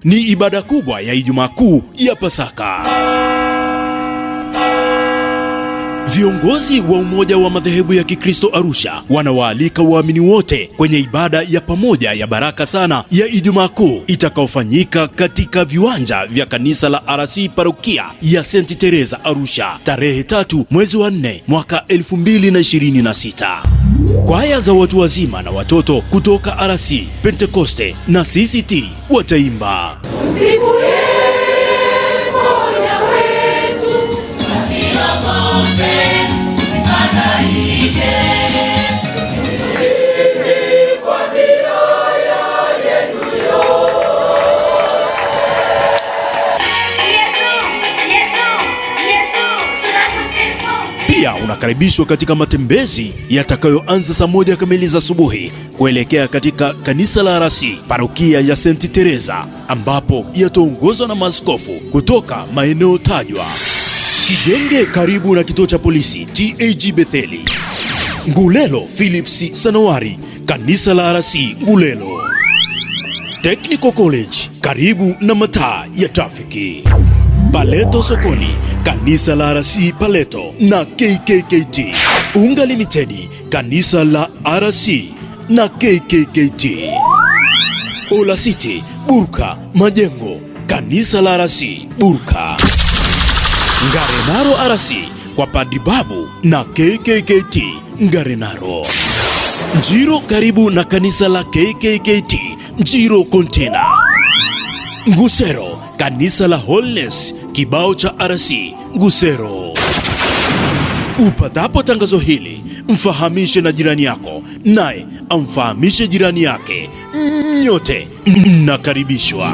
ni ibada kubwa ya Ijumaa Kuu ya Pasaka. Viongozi wa Umoja wa Madhehebu ya Kikristo Arusha wanawaalika waamini wote kwenye ibada ya pamoja ya baraka sana ya Ijumaa Kuu itakaofanyika katika viwanja vya kanisa la RC Parokia ya St. Teresa Arusha tarehe 3 mwezi wa 4 mwaka 2026. Kwaya za watu wazima na watoto kutoka RC, Pentekoste na CCT wataimba. Pia unakaribishwa katika matembezi yatakayoanza saa 1 kamili za asubuhi kuelekea katika kanisa la RC Parokia ya St. Teresa, ambapo yataongozwa na maaskofu kutoka maeneo tajwa: Kigenge karibu na kituo cha polisi TAG Betheli, Ngulelo Philips Sanawari, kanisa la RC Ngulelo, Technical College karibu na mataa ya trafiki, Paleto sokoni, kanisa la RC Paleto na KKKT, Unga Limited, kanisa la RC na KKKT, Ola City Burka Majengo, kanisa la RC Burka, Ngarenaro RC kwa Padri Babu na KKKT Ngarenaro, Njiro karibu na kanisa la KKKT Njiro Container, Ngusero kanisa la Holiness kibao cha RC Ngusero. Upatapo tangazo hili, mfahamishe na jirani yako, naye amfahamishe jirani yake. Nyote mnakaribishwa.